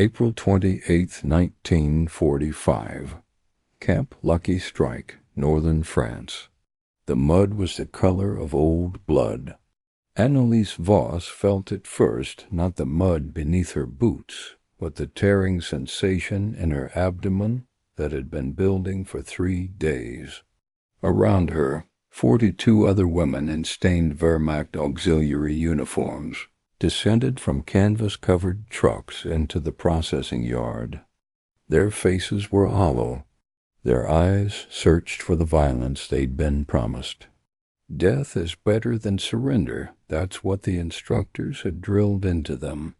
April 28, 1945. Camp Lucky Strike, northern France. The mud was the color of old blood. Anneliese Vos felt at first not the mud beneath her boots, but the tearing sensation in her abdomen that had been building for 3 days. Around her, 42 other women in stained Wehrmacht auxiliary uniforms descended from canvas-covered trucks into the processing yard. Their faces were hollow. Their eyes searched for the violence they'd been promised. Death is better than surrender, that's what the instructors had drilled into them.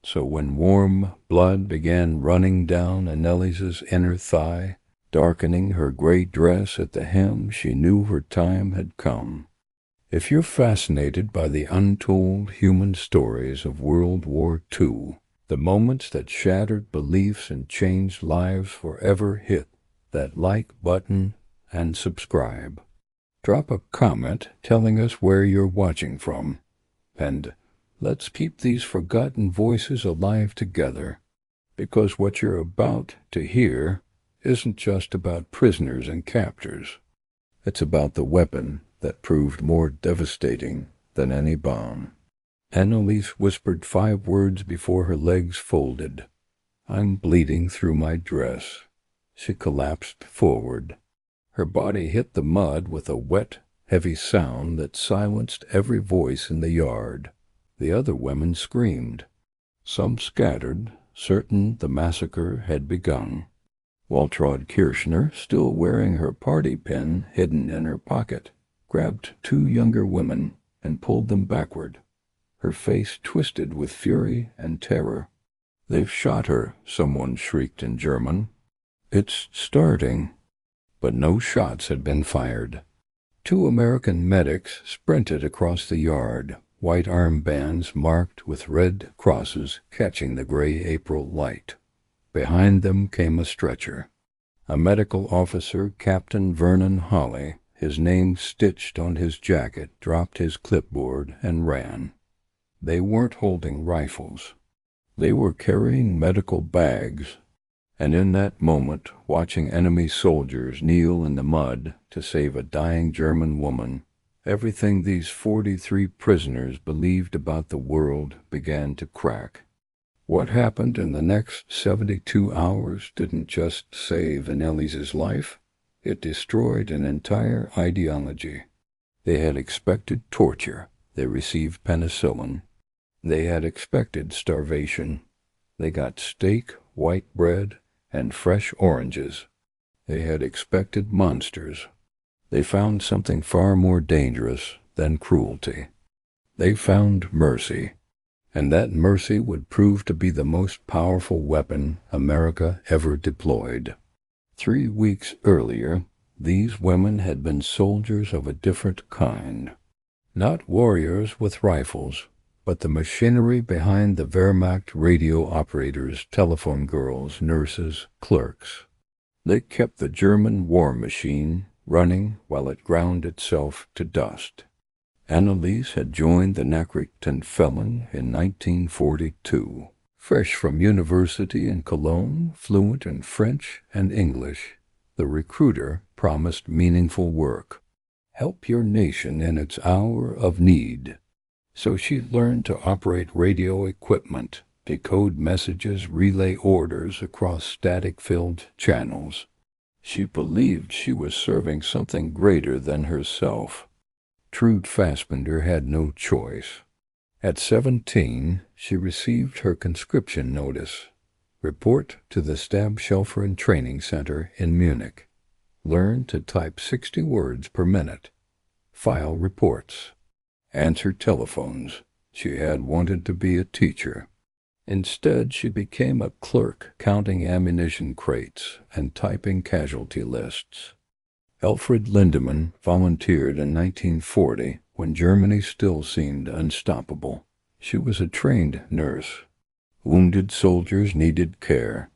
So when warm blood began running down Anneliese's inner thigh, darkening her gray dress at the hem, she knew her time had come. If you're fascinated by the untold human stories of World War II, the moments that shattered beliefs and changed lives forever, hit that like button and subscribe. Drop a comment telling us where you're watching from. And let's keep these forgotten voices alive together, because what you're about to hear isn't just about prisoners and captors. It's about the weapon that proved more devastating than any bomb. Anneliese whispered 5 words before her legs folded. "I'm bleeding through my dress." She collapsed forward. Her body hit the mud with a wet, heavy sound that silenced every voice in the yard. The other women screamed. Some scattered, certain the massacre had begun. Waltraud Kirchner, still wearing her party pin hidden in her pocket, grabbed 2 younger women and pulled them backward. Her face twisted with fury and terror. "They've shot her," someone shrieked in German. "It's starting." But no shots had been fired. 2 American medics sprinted across the yard, white armbands marked with red crosses catching the gray April light. Behind them came a stretcher. A medical officer, Captain Vernon Hawley, his name stitched on his jacket, dropped his clipboard and ran. They weren't holding rifles. They were carrying medical bags. And in that moment, watching enemy soldiers kneel in the mud to save a dying German woman, everything these 43 prisoners believed about the world began to crack. What happened in the next 72 hours didn't just save Anneliese's life, it destroyed an entire ideology. They had expected torture. They received penicillin. They had expected starvation. They got steak, white bread, and fresh oranges. They had expected monsters. They found something far more dangerous than cruelty. They found mercy. And that mercy would prove to be the most powerful weapon America ever deployed. 3 weeks earlier, these women had been soldiers of a different kind. Not warriors with rifles, but the machinery behind the Wehrmacht radio operators, telephone girls, nurses, clerks. They kept the German war machine running while it ground itself to dust. Anneliese had joined the Nachrichtenfällen in 1942. Fresh from university in Cologne, fluent in French and English, the recruiter promised meaningful work. Help your nation in its hour of need. So she learned to operate radio equipment, decode messages, relay orders across static-filled channels. She believed she was serving something greater than herself. Trude Fassbender had no choice. At 17, she received her conscription notice. Report to the Stabshelferin Training Center in Munich. Learn to type 60 words per minute. File reports. Answer telephones. She had wanted to be a teacher. Instead, she became a clerk, counting ammunition crates and typing casualty lists. Alfred Lindemann volunteered in 1940 when Germany still seemed unstoppable. She was a trained nurse. Wounded soldiers needed care.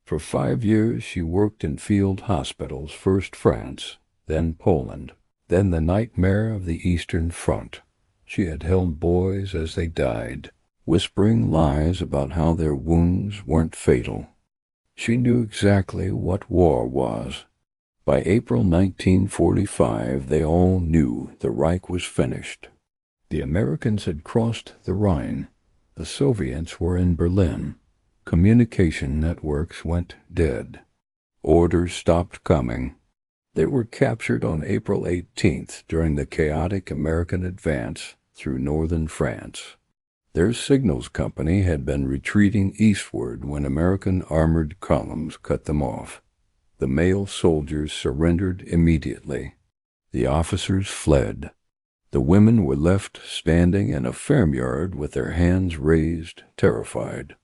For 5 years she worked in field hospitals, first France, then Poland, then the nightmare of the Eastern Front. She had held boys as they died, whispering lies about how their wounds weren't fatal. She knew exactly what war was. By April 1945, they all knew the Reich was finished. The Americans had crossed the Rhine. The Soviets were in Berlin. Communication networks went dead. Orders stopped coming. They were captured on April 18th during the chaotic American advance through northern France. Their signals company had been retreating eastward when American armored columns cut them off. The male soldiers surrendered immediately. The officers fled. The women were left standing in a farmyard with their hands raised, terrified.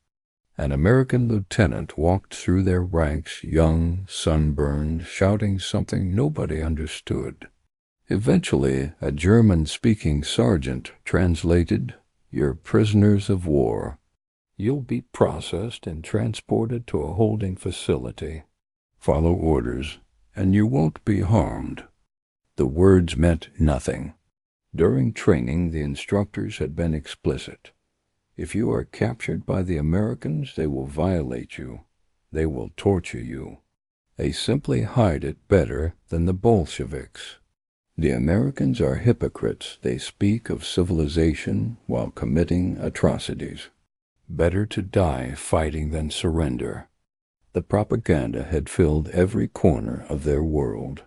An American lieutenant walked through their ranks, young, sunburned, shouting something nobody understood. Eventually, a German-speaking sergeant translated, "You're prisoners of war. You'll be processed and transported to a holding facility. Follow orders, and you won't be harmed." The words meant nothing. During training, the instructors had been explicit. If you are captured by the Americans, they will violate you. They will torture you. They simply hide it better than the Bolsheviks. The Americans are hypocrites. They speak of civilization while committing atrocities. Better to die fighting than surrender. The propaganda had filled every corner of their world.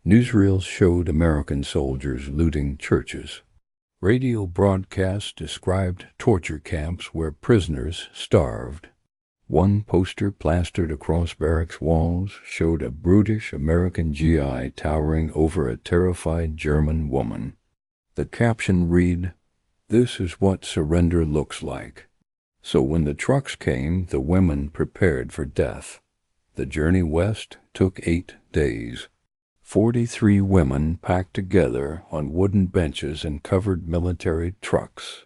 Newsreels showed American soldiers looting churches. Radio broadcasts described torture camps where prisoners starved. One poster plastered across barracks walls showed a brutish American GI towering over a terrified German woman. The caption read, "This is what surrender looks like." So when the trucks came, the women prepared for death. The journey west took 8 days. 43 women packed together on wooden benches in covered military trucks.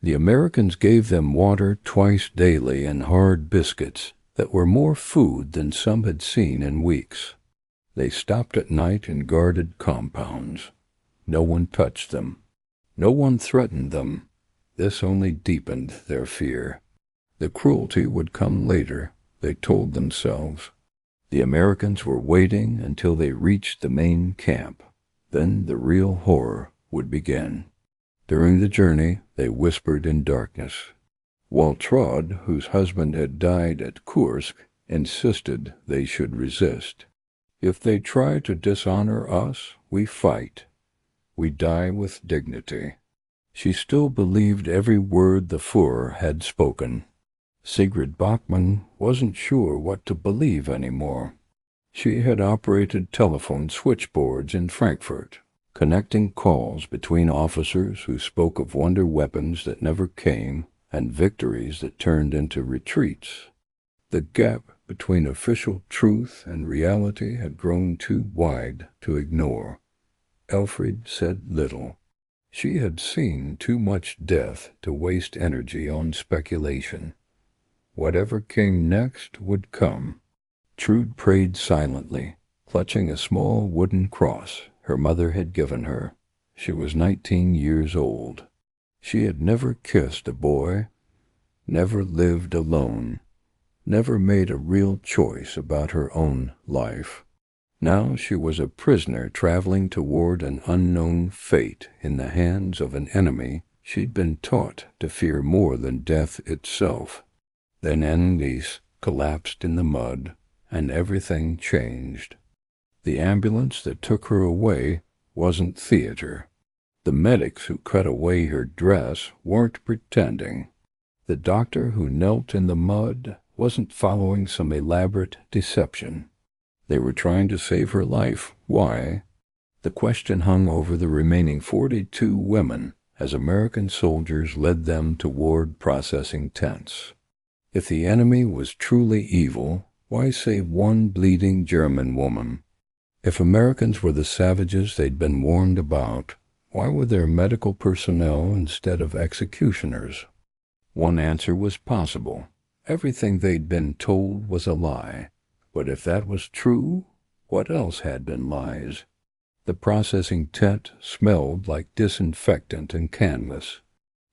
The Americans gave them water twice daily and hard biscuits that were more food than some had seen in weeks. They stopped at night in guarded compounds. No one touched them. No one threatened them. This only deepened their fear. The cruelty would come later, they told themselves. The Americans were waiting until they reached the main camp. Then the real horror would begin. During the journey, they whispered in darkness. Waltraud, whose husband had died at Kursk, insisted they should resist. "If they try to dishonor us, we fight. We die with dignity." She still believed every word the Führer had spoken. Sigrid Bachmann wasn't sure what to believe anymore. She had operated telephone switchboards in Frankfurt, connecting calls between officers who spoke of wonder weapons that never came and victories that turned into retreats. The gap between official truth and reality had grown too wide to ignore. Elfried said little. She had seen too much death to waste energy on speculation. Whatever came next would come. Trude prayed silently, clutching a small wooden cross her mother had given her. She was 19 years old. She had never kissed a boy, never lived alone, never made a real choice about her own life. Now she was a prisoner traveling toward an unknown fate in the hands of an enemy she'd been taught to fear more than death itself. Then Anneliese collapsed in the mud, and everything changed. The ambulance that took her away wasn't theater. The medics who cut away her dress weren't pretending. The doctor who knelt in the mud wasn't following some elaborate deception. They were trying to save her life. Why? The question hung over the remaining 42 women as American soldiers led them toward processing tents. If the enemy was truly evil, why save one bleeding German woman? If Americans were the savages they'd been warned about, why were there medical personnel instead of executioners? One answer was possible. Everything they'd been told was a lie. But if that was true, what else had been lies? The processing tent smelled like disinfectant and canvas.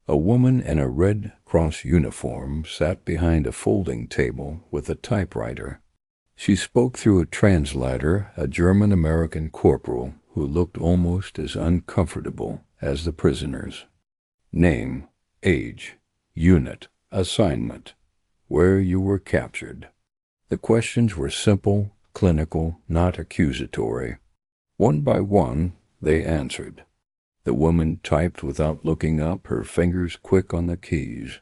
A woman in a Red Cross uniform sat behind a folding table with a typewriter. She spoke through a translator, a German-American corporal who looked almost as uncomfortable as the prisoners. Name, age, unit, assignment, where you were captured. The questions were simple, clinical, not accusatory. One by one, they answered. The woman typed without looking up, her fingers quick on the keys.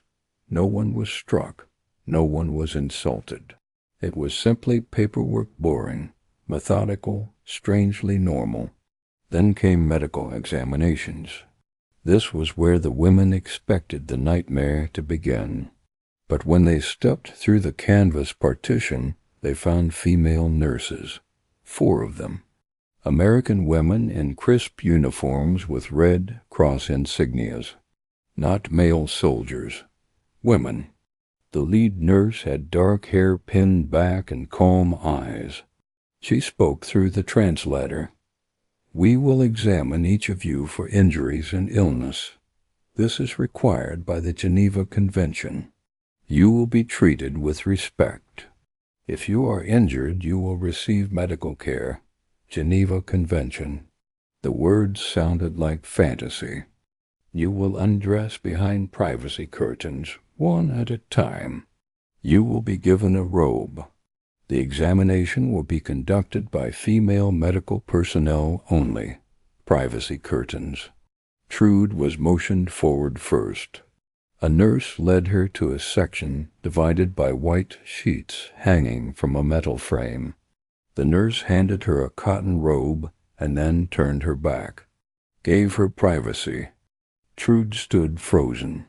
No one was struck. No one was insulted. It was simply paperwork, boring, methodical, strangely normal. Then came medical examinations. This was where the women expected the nightmare to begin. But when they stepped through the canvas partition, they found female nurses, 4 of them. American women in crisp uniforms with Red Cross insignias. Not male soldiers. Women. The lead nurse had dark hair pinned back and calm eyes. She spoke through the translator. We will examine each of you for injuries and illness. This is required by the Geneva Convention. You will be treated with respect. If you are injured, you will receive medical care. Geneva Convention. The words sounded like fantasy. You will undress behind privacy curtains, one at a time. You will be given a robe. The examination will be conducted by female medical personnel only. Privacy curtains. Trude was motioned forward first. A nurse led her to a section divided by white sheets hanging from a metal frame. The nurse handed her a cotton robe and then turned her back, gave her privacy. Trude stood frozen.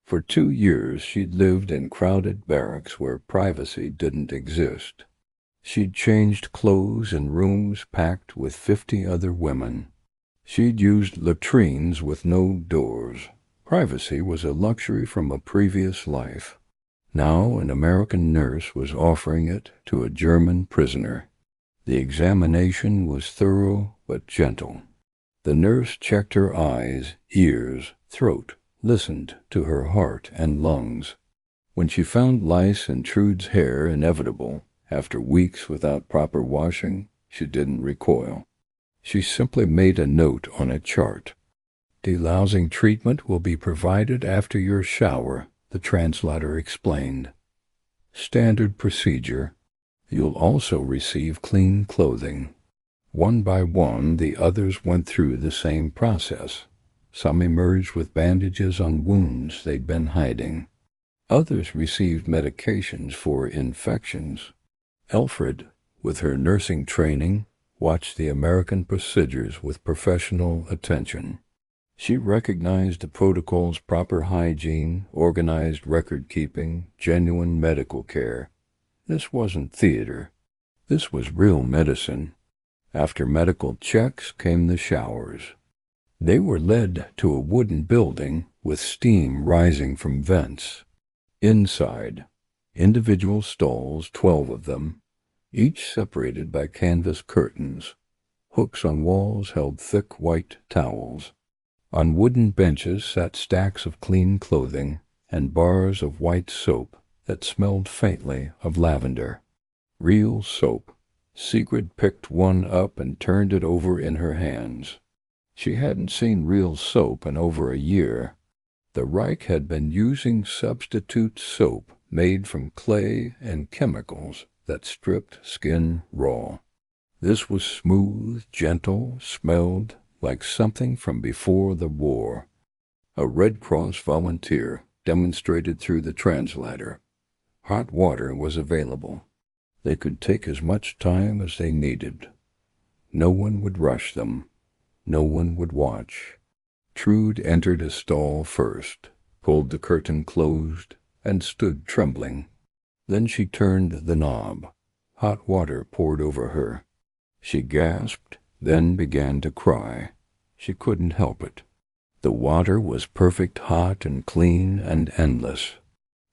For 2 years she'd lived in crowded barracks where privacy didn't exist. She'd changed clothes in rooms packed with 50 other women. She'd used latrines with no doors. Privacy was a luxury from a previous life. Now an American nurse was offering it to a German prisoner. The examination was thorough but gentle. The nurse checked her eyes, ears, throat, listened to her heart and lungs. When she found lice in Trude's hair inevitable, after weeks without proper washing, she didn't recoil. She simply made a note on a chart. Delousing treatment will be provided after your shower, the translator explained. Standard procedure. You'll also receive clean clothing. One by one, the others went through the same process. Some emerged with bandages on wounds they'd been hiding. Others received medications for infections. Elfred, with her nursing training, watched the American procedures with professional attention. She recognized the protocol's proper hygiene, organized record-keeping, genuine medical care. This wasn't theater. This was real medicine. After medical checks came the showers. They were led to a wooden building with steam rising from vents. Inside, individual stalls, 12 of them, each separated by canvas curtains. Hooks on walls held thick white towels. On wooden benches sat stacks of clean clothing and bars of white soap that smelled faintly of lavender. Real soap. Sigrid picked one up and turned it over in her hands. She hadn't seen real soap in over a year. The Reich had been using substitute soap made from clay and chemicals that stripped skin raw. This was smooth, gentle, smelled like something from before the war. A Red Cross volunteer demonstrated through the translator. Hot water was available. They could take as much time as they needed. No one would rush them. No one would watch. Trude entered a stall first, pulled the curtain closed, and stood trembling. Then she turned the knob. Hot water poured over her. She gasped, then began to cry. She couldn't help it. The water was perfect, hot and clean and endless.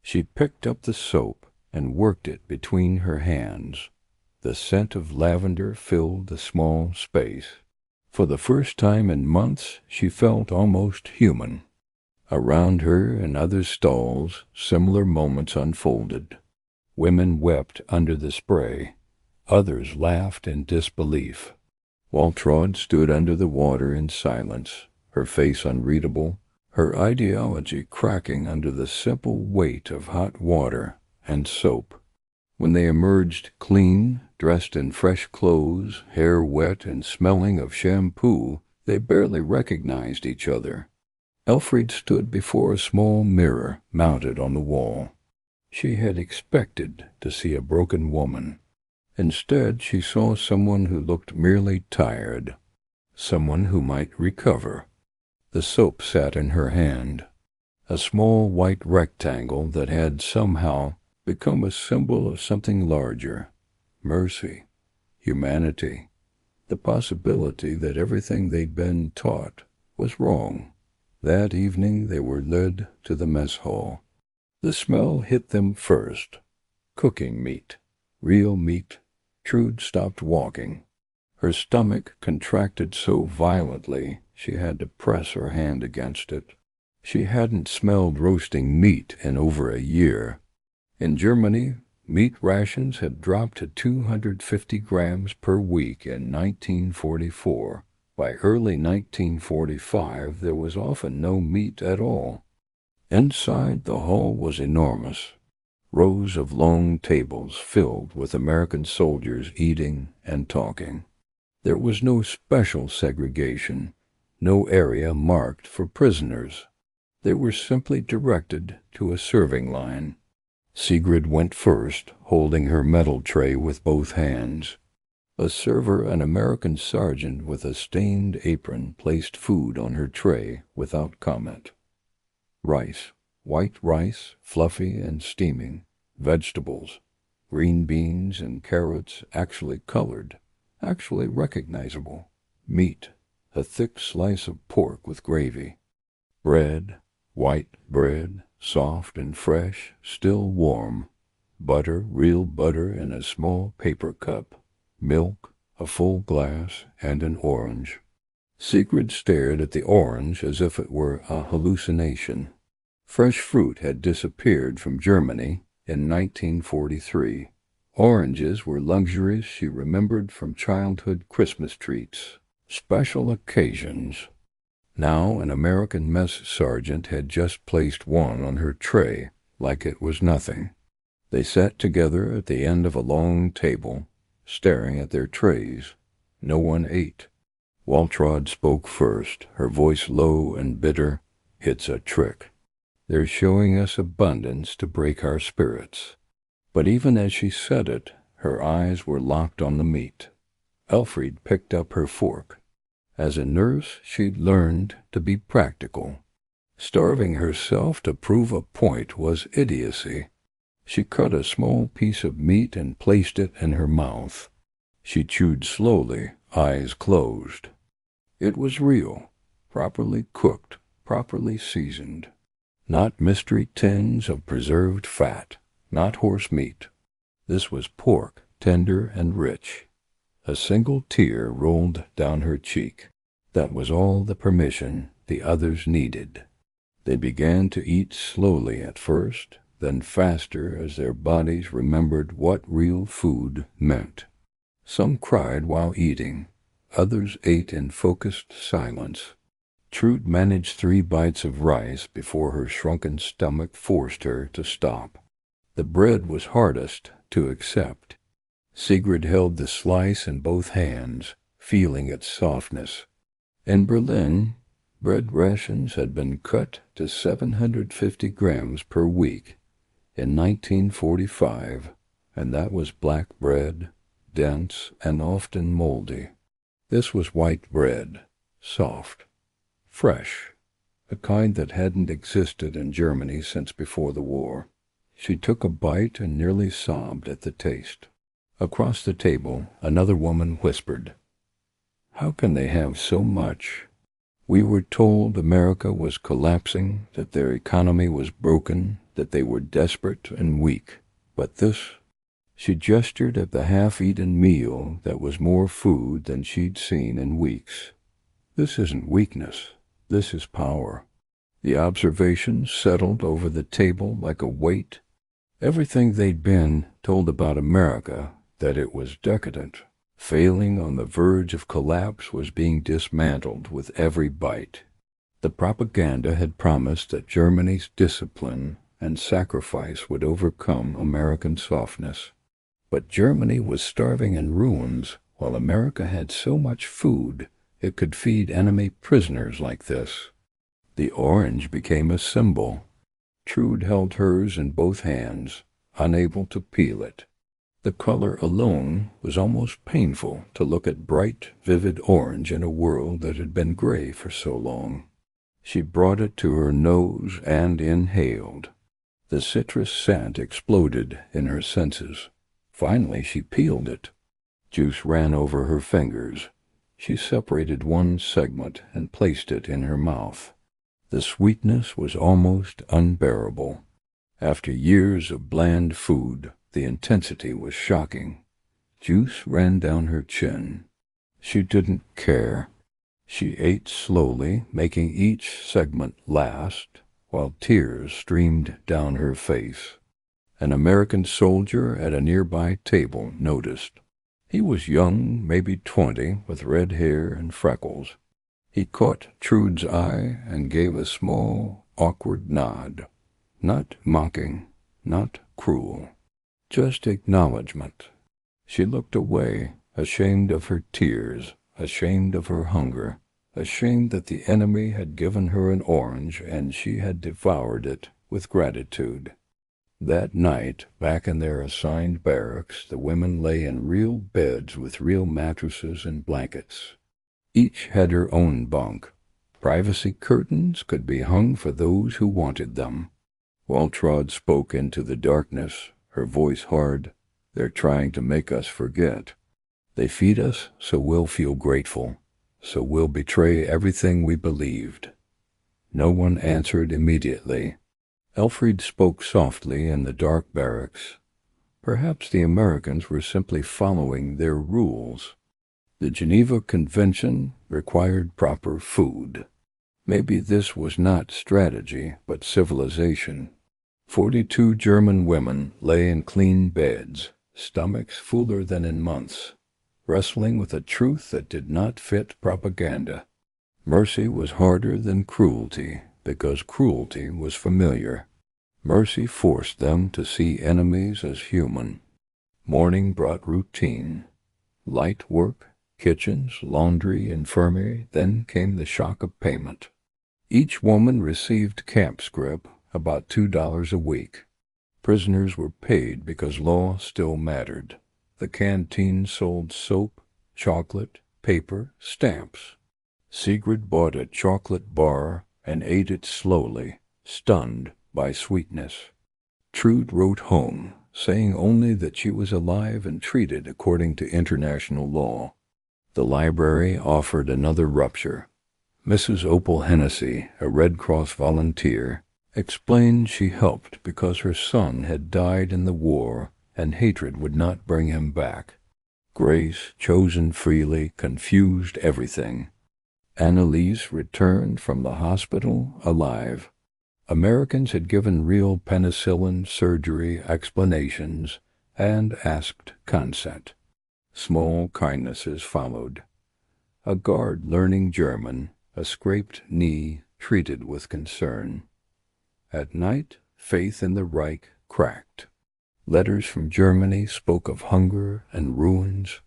She picked up the soap and worked it between her hands. The scent of lavender filled the small space. For the first time in months, she felt almost human. Around her in other stalls, similar moments unfolded. Women wept under the spray. Others laughed in disbelief. Waltraud stood under the water in silence, her face unreadable, her ideology cracking under the simple weight of hot water and soap. When they emerged clean, dressed in fresh clothes, hair wet and smelling of shampoo, they barely recognized each other. Elfriede stood before a small mirror mounted on the wall. She had expected to see a broken woman. Instead, she saw someone who looked merely tired, someone who might recover. The soap sat in her hand, a small white rectangle that had somehow become a symbol of something larger: mercy, humanity, the possibility that everything they'd been taught was wrong. That evening they were led to the mess hall. The smell hit them first. Cooking meat, real meat. Trude stopped walking. Her stomach contracted so violently she had to press her hand against it. She hadn't smelled roasting meat in over a year. In Germany, meat rations had dropped to 250 grams per week in 1944. By early 1945, there was often no meat at all. Inside, the hall was enormous. Rows of long tables filled with American soldiers eating and talking. There was no special segregation, no area marked for prisoners. They were simply directed to a serving line. Sigrid went first, holding her metal tray with both hands. A server, an American sergeant with a stained apron, placed food on her tray without comment. Rice, white rice, fluffy and steaming, vegetables, green beans and carrots actually colored, actually recognizable, meat, a thick slice of pork with gravy, bread, white bread, soft and fresh, still warm, butter, real butter in a small paper cup, milk, a full glass, and an orange. Sigrid stared at the orange as if it were a hallucination. Fresh fruit had disappeared from Germany in 1943. Oranges were luxuries she remembered from childhood Christmas treats, special occasions. Now an American mess sergeant had just placed one on her tray like it was nothing. They sat together at the end of a long table, staring at their trays. No one ate. Waltraud spoke first, her voice low and bitter. "It's a trick. They're showing us abundance to break our spirits." But even as she said it, her eyes were locked on the meat. Elfriede picked up her fork. As a nurse, she'd learned to be practical. Starving herself to prove a point was idiocy. She cut a small piece of meat and placed it in her mouth. She chewed slowly, eyes closed. It was real, properly cooked, properly seasoned. Not mystery tins of preserved fat, not horse meat. This was pork, tender and rich. A single tear rolled down her cheek. That was all the permission the others needed. They began to eat slowly at first, then faster as their bodies remembered what real food meant. Some cried while eating. Others ate in focused silence. Trude managed 3 bites of rice before her shrunken stomach forced her to stop. The bread was hardest to accept. Sigrid held the slice in both hands, feeling its softness. In Berlin, bread rations had been cut to 750 grams per week in 1945, and that was black bread, dense and often moldy. This was white bread, soft, fresh, a kind that hadn't existed in Germany since before the war. She took a bite and nearly sobbed at the taste. Across the table, another woman whispered, "How can they have so much? We were told America was collapsing, that their economy was broken, that they were desperate and weak. But this..." She gestured at the half-eaten meal that was more food than she'd seen in weeks. "This isn't weakness. This is power. The observations settled over the table like a weight. Everything they'd been told about America, that it was decadent, failing on the verge of collapse, was being dismantled with every bite. The propaganda had promised that Germany's discipline and sacrifice would overcome American softness. But Germany was starving in ruins, while America had so much food it could feed enemy prisoners like this. The orange became a symbol. Trude held hers in both hands, unable to peel it. The color alone was almost painful to look at bright, vivid orange in a world that had been gray for so long. She brought it to her nose and inhaled. The citrus scent exploded in her senses. Finally, she peeled it. Juice ran over her fingers. She separated one segment and placed it in her mouth. The sweetness was almost unbearable. After years of bland food, the intensity was shocking. Juice ran down her chin. She didn't care. She ate slowly, making each segment last, while tears streamed down her face. An American soldier at a nearby table noticed. He was young, maybe 20, with red hair and freckles. He caught Trude's eye and gave a small, awkward nod. Not mocking, not cruel, just acknowledgment. She looked away, ashamed of her tears, ashamed of her hunger, ashamed that the enemy had given her an orange and she had devoured it with gratitude. That night, back in their assigned barracks, the women lay in real beds with real mattresses and blankets. Each had her own bunk. Privacy curtains could be hung for those who wanted them. Waltraud spoke into the darkness, her voice hard. "They're trying to make us forget. They feed us so we'll feel grateful, so we'll betray everything we believed." No one answered immediately. Elfried spoke softly in the dark barracks. Perhaps the Americans were simply following their rules. The Geneva Convention required proper food. Maybe this was not strategy, but civilization. 42 German women lay in clean beds, stomachs fuller than in months, wrestling with a truth that did not fit propaganda. Mercy was harder than cruelty, because cruelty was familiar. Mercy forced them to see enemies as human. Morning brought routine. Light work, kitchens, laundry, infirmary, then came the shock of payment. Each woman received camp scrip, about $2 a week. Prisoners were paid because law still mattered. The canteen sold soap, chocolate, paper, stamps. Sigrid bought a chocolate bar and ate it slowly, stunned by sweetness. Trude wrote home, saying only that she was alive and treated according to international law. The library offered another rupture. Mrs. Opal Hennessy, a Red Cross volunteer, explained she helped because her son had died in the war and hatred would not bring him back. Grace, chosen freely, confused everything. Annalise returned from the hospital alive. Americans had given real penicillin surgery explanations and asked consent. Small kindnesses followed. A guard learning German, a scraped knee treated with concern. At night, faith in the Reich cracked. Letters from Germany spoke of hunger and ruins.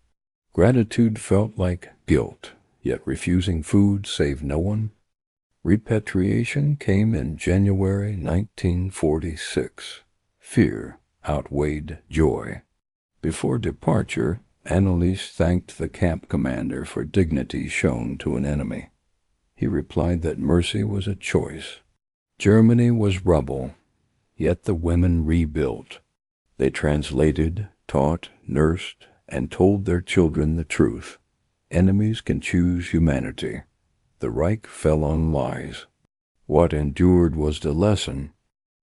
Gratitude felt like guilt, yet refusing food saved no one. Repatriation came in January 1946. Fear outweighed joy. Before departure, Annalise thanked the camp commander for dignity shown to an enemy. He replied that mercy was a choice. Germany was rubble, yet the women rebuilt. They translated, taught, nursed, and told their children the truth. Enemies can choose humanity. The Reich fell on lies. What endured was the lesson,